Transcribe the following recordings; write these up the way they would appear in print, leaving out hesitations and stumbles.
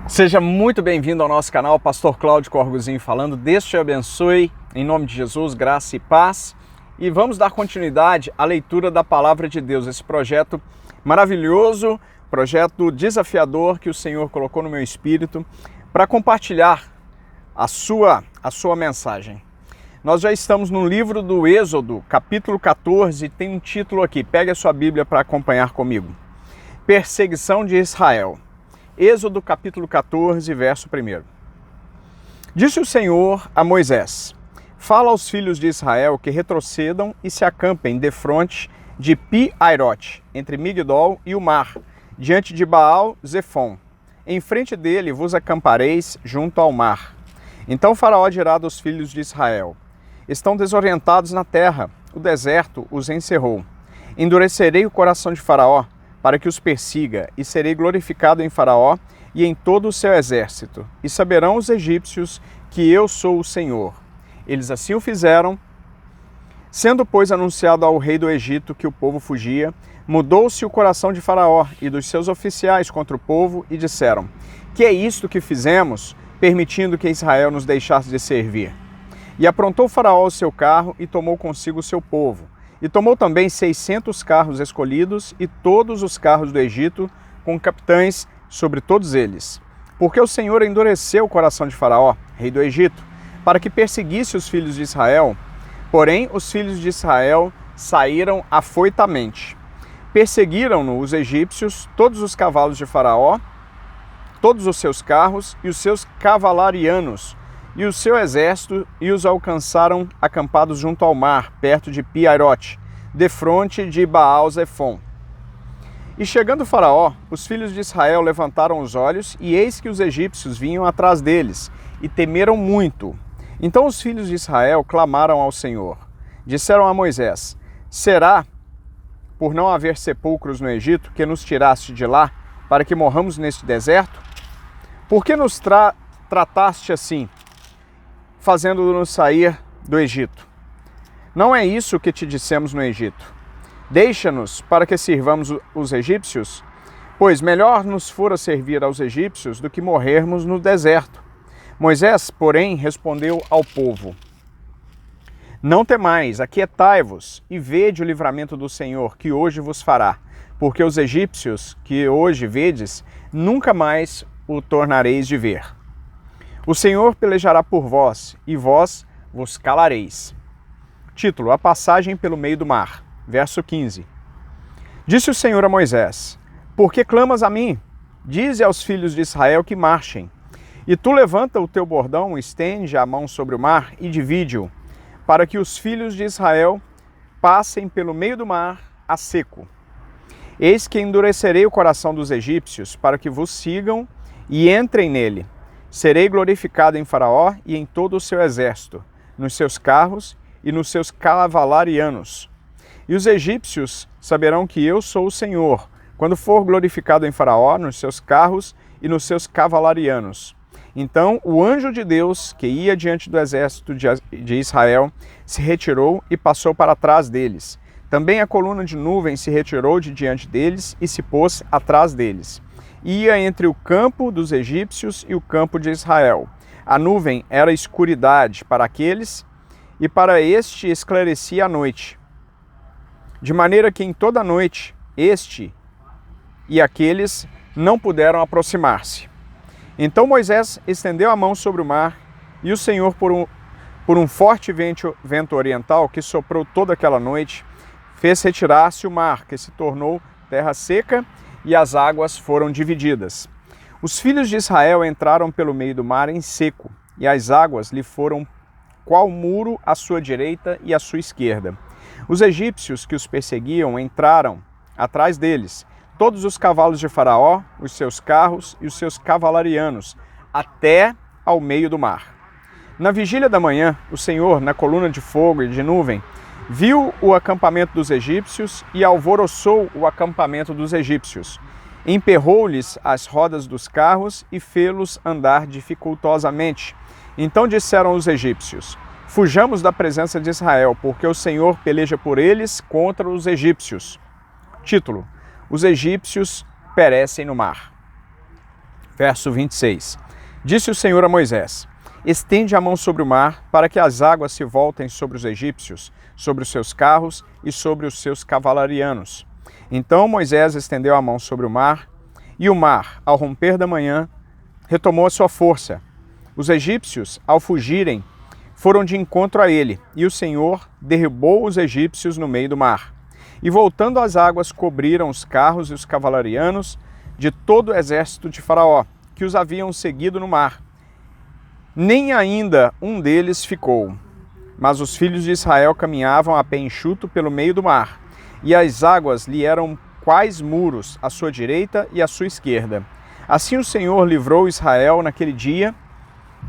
Seja muito bem-vindo ao nosso canal, Pastor Cláudio Corgozinho falando. Deus te abençoe, em nome de Jesus, graça e paz. E vamos dar continuidade à leitura da Palavra de Deus, esse projeto maravilhoso, projeto desafiador que o Senhor colocou no meu espírito para compartilhar a sua mensagem. Nós já estamos no livro do Êxodo, capítulo 14, tem um título aqui, pegue a sua Bíblia para acompanhar comigo. Perseguição de Israel. Êxodo capítulo 14, verso 1. Disse o Senhor a Moisés: fala aos filhos de Israel que retrocedam e se acampem defronte de Pi-Hairote, entre Migdol e o mar, diante de Baal-Zefon. Em frente dele vos acampareis junto ao mar. Então Faraó dirá dos filhos de Israel: estão desorientados na terra, o deserto os encerrou. Endurecerei o coração de Faraó, para que os persiga, e serei glorificado em Faraó e em todo o seu exército. E saberão os egípcios que eu sou o Senhor. Eles assim o fizeram. Sendo, pois, anunciado ao rei do Egito que o povo fugia, mudou-se o coração de Faraó e dos seus oficiais contra o povo, e disseram: que é isto que fizemos, permitindo que Israel nos deixasse de servir? E aprontou Faraó o seu carro e tomou consigo o seu povo. E tomou também 600 carros escolhidos e todos os carros do Egito, com capitães sobre todos eles. Porque o Senhor endureceu o coração de Faraó, rei do Egito, para que perseguisse os filhos de Israel. Porém, os filhos de Israel saíram afoitamente. Perseguiram-no os egípcios, todos os cavalos de Faraó, todos os seus carros e os seus cavalarianos, e o seu exército, e os alcançaram acampados junto ao mar, perto de Pi-Hairote, defronte de Baal-Zefon. E chegando Faraó, os filhos de Israel levantaram os olhos, e eis que os egípcios vinham atrás deles, e temeram muito. Então os filhos de Israel clamaram ao Senhor. Disseram a Moisés: será, por não haver sepulcros no Egito, que nos tiraste de lá, para que morramos neste deserto? Por que nos trataste assim, fazendo-nos sair do Egito? Não é isso que te dissemos no Egito: deixa-nos para que sirvamos os egípcios? Pois melhor nos fora servir aos egípcios do que morrermos no deserto. Moisés, porém, respondeu ao povo: não temais, aquietai-vos e vede o livramento do Senhor, que hoje vos fará, porque os egípcios que hoje vedes, nunca mais o tornareis de ver. O Senhor pelejará por vós, e vós vos calareis. Título: A passagem pelo meio do mar. Verso 15. Disse o Senhor a Moisés: por que clamas a mim? Dize aos filhos de Israel que marchem. E tu levanta o teu bordão, estende a mão sobre o mar e divide-o, para que os filhos de Israel passem pelo meio do mar a seco. Eis que endurecerei o coração dos egípcios, para que vos sigam e entrem nele. Serei glorificado em Faraó e em todo o seu exército, nos seus carros e nos seus cavalarianos. E os egípcios saberão que eu sou o Senhor, quando for glorificado em Faraó, nos seus carros e nos seus cavalarianos. Então o anjo de Deus, que ia diante do exército de Israel, se retirou e passou para trás deles. Também a coluna de nuvem se retirou de diante deles e se pôs atrás deles. Ia entre o campo dos egípcios e o campo de Israel. A nuvem era escuridade para aqueles, e para este esclarecia a noite. De maneira que em toda a noite, este e aqueles não puderam aproximar-se. Então Moisés estendeu a mão sobre o mar, e o Senhor, por um forte vento oriental que soprou toda aquela noite, fez retirar-se o mar, que se tornou terra seca, e as águas foram divididas. Os filhos de Israel entraram pelo meio do mar em seco, e as águas lhe foram qual muro à sua direita e à sua esquerda. Os egípcios que os perseguiam entraram atrás deles, todos os cavalos de Faraó, os seus carros e os seus cavalarianos, até ao meio do mar. Na vigília da manhã, o Senhor, na coluna de fogo e de nuvem, viu o acampamento dos egípcios e alvoroçou o acampamento dos egípcios. Emperrou-lhes as rodas dos carros e fê-los andar dificultosamente. Então disseram os egípcios: fujamos da presença de Israel, porque o Senhor peleja por eles contra os egípcios. Título: Os egípcios perecem no mar. Verso 26. Disse o Senhor a Moisés: estende a mão sobre o mar, para que as águas se voltem sobre os egípcios, sobre os seus carros e sobre os seus cavalarianos. Então Moisés estendeu a mão sobre o mar, e o mar, ao romper da manhã, retomou a sua força. Os egípcios, ao fugirem, foram de encontro a ele, e o Senhor derribou os egípcios no meio do mar. E voltando as águas cobriram os carros e os cavalarianos de todo o exército de Faraó, que os haviam seguido no mar. Nem ainda um deles ficou. Mas os filhos de Israel caminhavam a pé enxuto pelo meio do mar, e as águas lhe eram quais muros à sua direita e à sua esquerda. Assim o Senhor livrou Israel naquele dia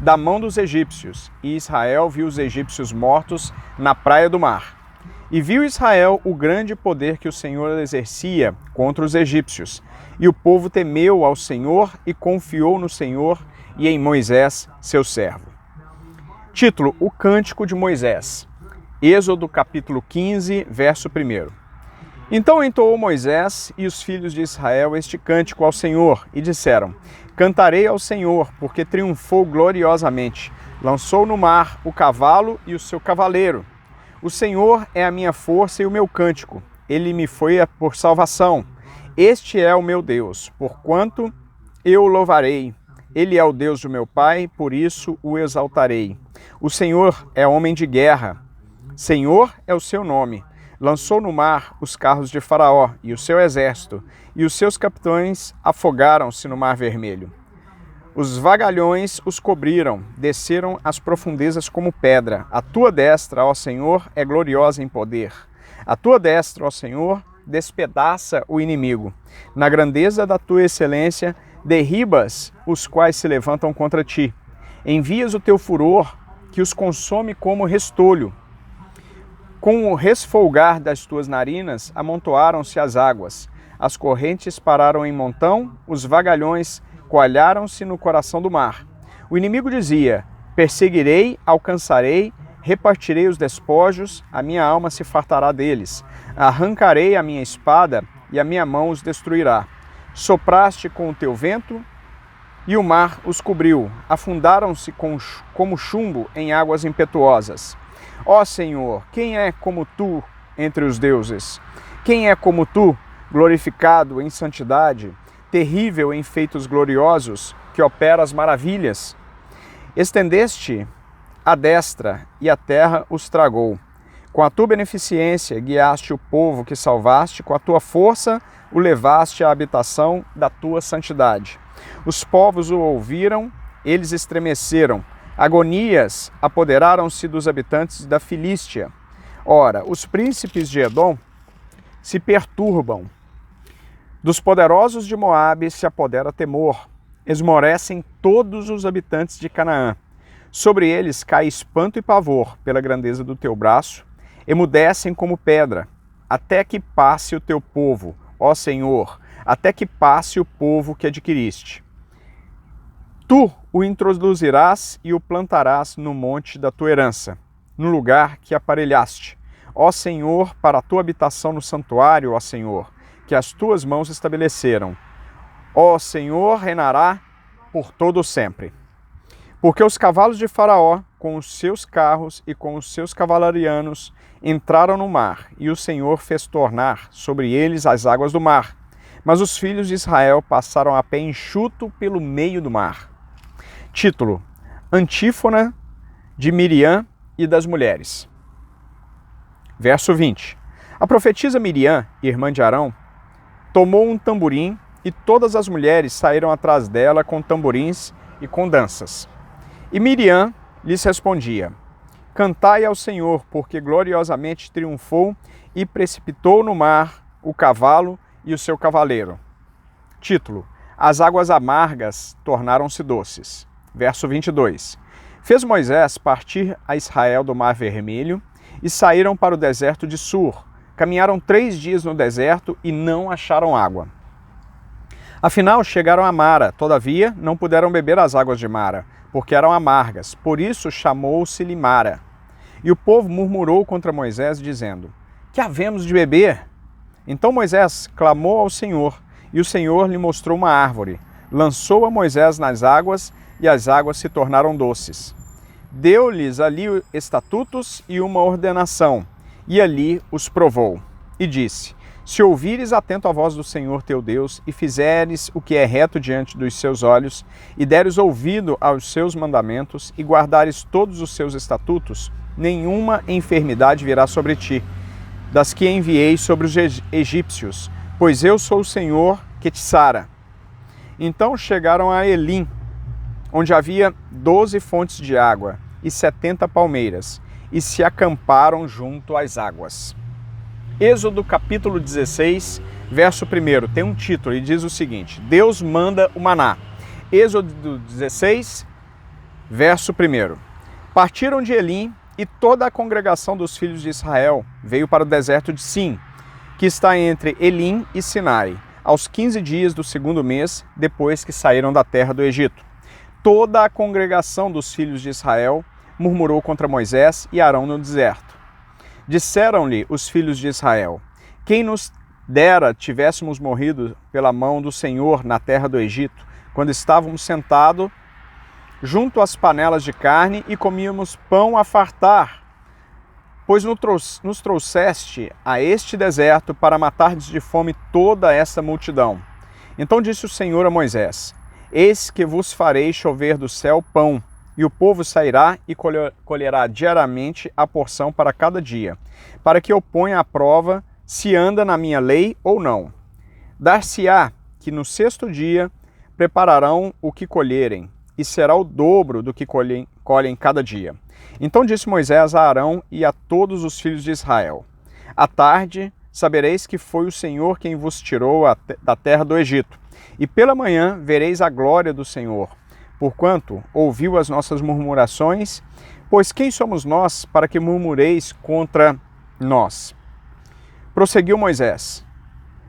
da mão dos egípcios, e Israel viu os egípcios mortos na praia do mar. E viu Israel o grande poder que o Senhor exercia contra os egípcios. E o povo temeu ao Senhor e confiou no Senhor e em Moisés, seu servo. Título: O Cântico de Moisés. Êxodo capítulo 15, verso 1. Então entoou Moisés e os filhos de Israel este cântico ao Senhor, e disseram: Cantarei ao Senhor, porque triunfou gloriosamente. Lançou no mar o cavalo e o seu cavaleiro. O Senhor é a minha força e o meu cântico. Ele me foi por salvação. Este é o meu Deus, porquanto eu o louvarei. Ele é o Deus do meu pai, por isso o exaltarei. O Senhor é homem de guerra. Senhor é o seu nome. Lançou no mar os carros de Faraó e o seu exército, e os seus capitães afogaram-se no mar vermelho. Os vagalhões os cobriram, desceram às profundezas como pedra. A tua destra, ó Senhor, é gloriosa em poder. A tua destra, ó Senhor, despedaça o inimigo. Na grandeza da tua excelência, derribas os quais se levantam contra ti. Envias o teu furor, que os consome como restolho. Com o resfolgar das tuas narinas, amontoaram-se as águas. As correntes pararam em montão, os vagalhões coalharam-se no coração do mar. O inimigo dizia: perseguirei, alcançarei, repartirei os despojos, a minha alma se fartará deles. Arrancarei a minha espada e a minha mão os destruirá. Sopraste com o teu vento e o mar os cobriu. Afundaram-se como chumbo em águas impetuosas. Ó Senhor, quem é como tu entre os deuses? Quem é como tu, glorificado em santidade, terrível em feitos gloriosos, que opera as maravilhas? Estendeste a destra e a terra os tragou. Com a tua beneficência guiaste o povo que salvaste, com a tua força o levaste à habitação da tua santidade. Os povos o ouviram, eles estremeceram. Agonias apoderaram-se dos habitantes da Filístia. Ora, os príncipes de Edom se perturbam. Dos poderosos de Moabe se apodera temor. Esmorecem todos os habitantes de Canaã. Sobre eles cai espanto e pavor pela grandeza do teu braço. Emudecem como pedra, até que passe o teu povo, ó Senhor, até que passe o povo que adquiriste. Tu o introduzirás e o plantarás no monte da tua herança, no lugar que aparelhaste. Ó Senhor, para a tua habitação no santuário, ó Senhor, que as tuas mãos estabeleceram. Ó Senhor, reinará por todo o sempre. Porque os cavalos de Faraó, com os seus carros e com os seus cavalarianos, entraram no mar, e o Senhor fez tornar sobre eles as águas do mar. Mas os filhos de Israel passaram a pé enxuto pelo meio do mar. Título: Antífona de Miriam e das mulheres. Verso 20. A profetisa Miriam, irmã de Arão, tomou um tamborim, e todas as mulheres saíram atrás dela com tamborins e com danças. E Miriam lhes respondia: Cantai ao Senhor, porque gloriosamente triunfou e precipitou no mar o cavalo e o seu cavaleiro. Título: As águas amargas tornaram-se doces. Verso 22. Fez Moisés partir a Israel do Mar Vermelho e saíram para o deserto de Sur. Caminharam 3 dias no deserto e não acharam água. Afinal, chegaram a Mara, todavia não puderam beber as águas de Mara, porque eram amargas, por isso chamou-se-lhe Mara. E o povo murmurou contra Moisés, dizendo: Que havemos de beber? Então Moisés clamou ao Senhor, e o Senhor lhe mostrou uma árvore. lançou a Moisés nas águas, e as águas se tornaram doces. Deu-lhes ali estatutos e uma ordenação, e ali os provou. E disse: se ouvires atento a voz do Senhor teu Deus, e fizeres o que é reto diante dos seus olhos, e deres ouvido aos seus mandamentos, e guardares todos os seus estatutos, nenhuma enfermidade virá sobre ti, das que enviei sobre os egípcios, pois eu sou o Senhor que te sara. Então chegaram a Elim, onde havia 12 fontes de água e 70 palmeiras, e se acamparam junto às águas. Êxodo capítulo 16, verso 1, tem um título e diz o seguinte: Deus manda o maná. Êxodo 16, verso 1. Partiram de Elim, e toda a congregação dos filhos de Israel veio para o deserto de Sim, que está entre Elim e Sinai, aos 15 dias do segundo mês, depois que saíram da terra do Egito. Toda a congregação dos filhos de Israel murmurou contra Moisés e Arão no deserto. Disseram-lhe os filhos de Israel: quem nos dera tivéssemos morrido pela mão do Senhor na terra do Egito, quando estávamos sentados junto às panelas de carne e comíamos pão a fartar, pois nos trouxeste a este deserto para matardes de fome toda esta multidão. Então disse o Senhor a Moisés: eis que vos farei chover do céu pão, e o povo sairá e colherá diariamente a porção para cada dia, para que eu ponha à prova se anda na minha lei ou não. Dar-se-á que no sexto dia prepararão o que colherem, e será o dobro do que colhem cada dia. Então disse Moisés a Arão e a todos os filhos de Israel: à tarde sabereis que foi o Senhor quem vos tirou da terra do Egito, e pela manhã vereis a glória do Senhor, porquanto ouviu as nossas murmurações, pois quem somos nós para que murmureis contra nós? Prosseguiu Moisés: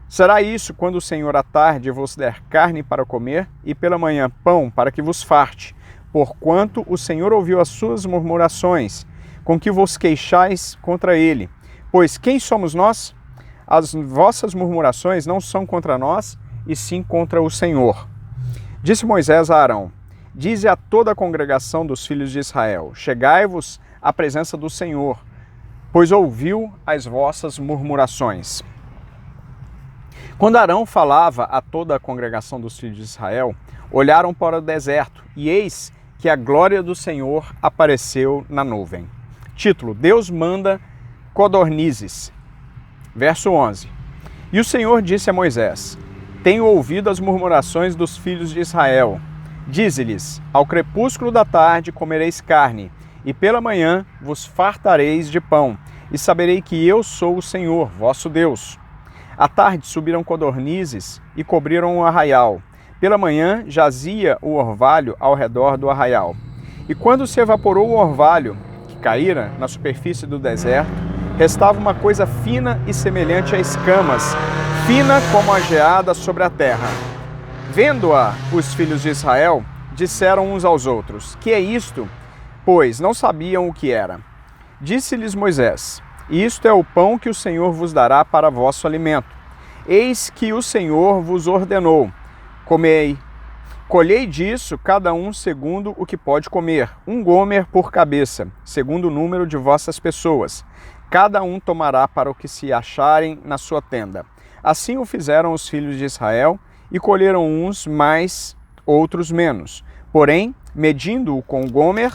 será isso quando o Senhor à tarde vos der carne para comer, e pela manhã pão para que vos farte, porquanto o Senhor ouviu as suas murmurações, com que vos queixais contra ele. Pois quem somos nós? As vossas murmurações não são contra nós, e sim contra o Senhor. Disse Moisés a Arão: dize a toda a congregação dos filhos de Israel: chegai-vos à presença do Senhor, pois ouviu as vossas murmurações. Quando Arão falava a toda a congregação dos filhos de Israel, olharam para o deserto, e eis que a glória do Senhor apareceu na nuvem. Título: Deus manda codornizes. Verso 11. E o Senhor disse a Moisés: tenho ouvido as murmurações dos filhos de Israel. Dize-lhes: ao crepúsculo da tarde comereis carne, e pela manhã vos fartareis de pão, e saberei que eu sou o Senhor, vosso Deus. À tarde subiram codornizes e cobriram o arraial. Pela manhã jazia o orvalho ao redor do arraial. E quando se evaporou o orvalho, que caíra na superfície do deserto, restava uma coisa fina e semelhante a escamas, fina como a geada sobre a terra. Vendo-a, os filhos de Israel disseram uns aos outros: que é isto? Pois não sabiam o que era. Disse-lhes Moisés: isto é o pão que o Senhor vos dará para vosso alimento. Eis que o Senhor vos ordenou: comei. Colhei disso cada um segundo o que pode comer, 1 gomer por cabeça, segundo o número de vossas pessoas. Cada um tomará para o que se acharem na sua tenda. Assim o fizeram os filhos de Israel, e colheram uns mais, outros menos. Porém, medindo-o com gomer,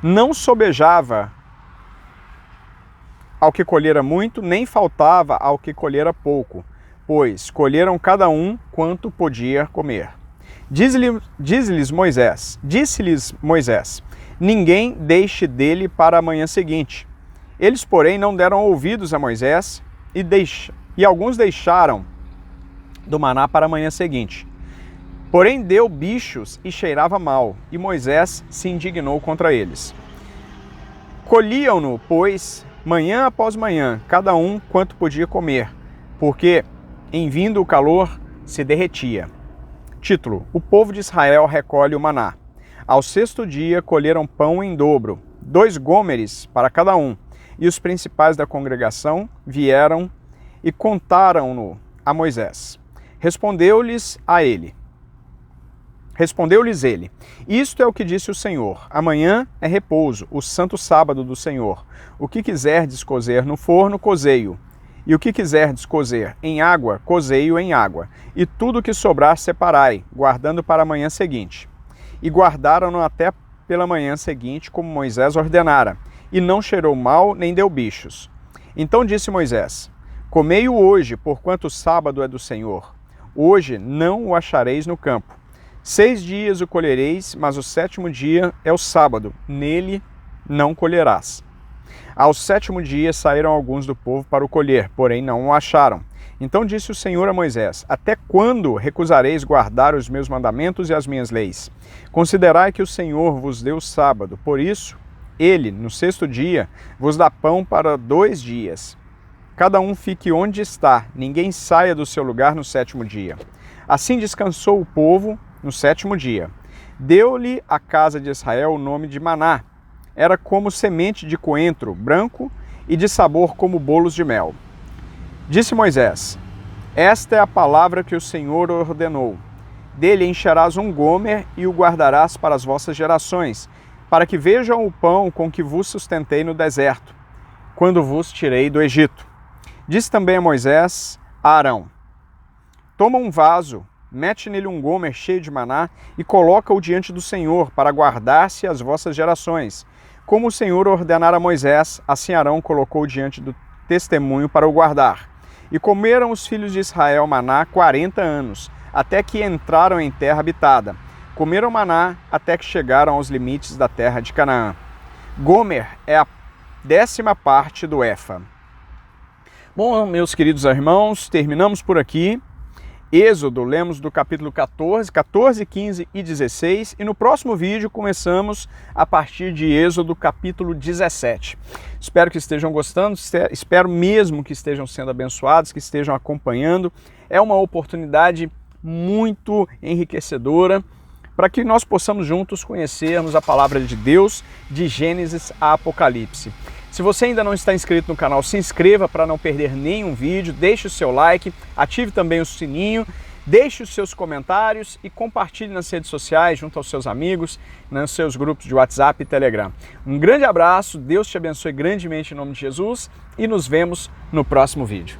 não sobejava ao que colhera muito, nem faltava ao que colhera pouco, pois colheram cada um quanto podia comer. Disse-lhes Moisés: ninguém deixe dele para a manhã seguinte. Eles, porém, não deram ouvidos a Moisés, e alguns deixaram do maná para a manhã seguinte. Porém deu bichos e cheirava mal, e Moisés se indignou contra eles. Colhiam-no, pois, manhã após manhã, cada um quanto podia comer, porque, em vindo o calor, se derretia. Título: O povo de Israel recolhe o maná. Ao sexto dia colheram pão em dobro, 2 gômeres para cada um, e os principais da congregação vieram e contaram-no a Moisés. Respondeu-lhes ele, isto é o que disse o Senhor, amanhã é repouso, o santo sábado do Senhor. O que quiserdes cozer no forno, cozei-o. E o que quiserdes cozer em água, cozei-o em água. E tudo que sobrar separai, guardando para a manhã seguinte. E guardaram-no até pela manhã seguinte, como Moisés ordenara. E não cheirou mal, nem deu bichos. Então disse Moisés, comei-o hoje, porquanto o sábado é do Senhor. Hoje não o achareis no campo. 6 dias o colhereis, mas o 7º dia é o sábado, nele não colherás. Ao 7º dia saíram alguns do povo para o colher, porém não o acharam. Então disse o Senhor a Moisés, até quando recusareis guardar os meus mandamentos e as minhas leis? Considerai que o Senhor vos deu o sábado, por isso, ele, no 6º dia, vos dá pão para 2 dias. Cada um fique onde está, ninguém saia do seu lugar no 7º dia. Assim descansou o povo no 7º dia. Deu-lhe a casa de Israel o nome de Maná. Era como semente de coentro branco e de sabor como bolos de mel. Disse Moisés, esta é a palavra que o Senhor ordenou. Dele encherás um gomer e o guardarás para as vossas gerações, para que vejam o pão com que vos sustentei no deserto, quando vos tirei do Egito. Disse também a Moisés a Arão, toma um vaso, mete nele um gomer cheio de maná e coloca-o diante do Senhor para guardar-se as vossas gerações. Como o Senhor ordenara a Moisés, assim Arão colocou diante do testemunho para o guardar. E comeram os filhos de Israel maná 40 anos, até que entraram em terra habitada. Comeram maná até que chegaram aos limites da terra de Canaã. Gomer é a 10ª parte do efa. Bom, meus queridos irmãos, terminamos por aqui. Êxodo, lemos do capítulo 14, 15 e 16, e no próximo vídeo começamos a partir de Êxodo capítulo 17. Espero que estejam gostando, espero mesmo que estejam sendo abençoados, que estejam acompanhando. É uma oportunidade muito enriquecedora para que nós possamos juntos conhecermos a palavra de Deus de Gênesis a Apocalipse. Se você ainda não está inscrito no canal, se inscreva para não perder nenhum vídeo, deixe o seu like, ative também o sininho, deixe os seus comentários e compartilhe nas redes sociais junto aos seus amigos, nos seus grupos de WhatsApp e Telegram. Um grande abraço, Deus te abençoe grandemente em nome de Jesus e nos vemos no próximo vídeo.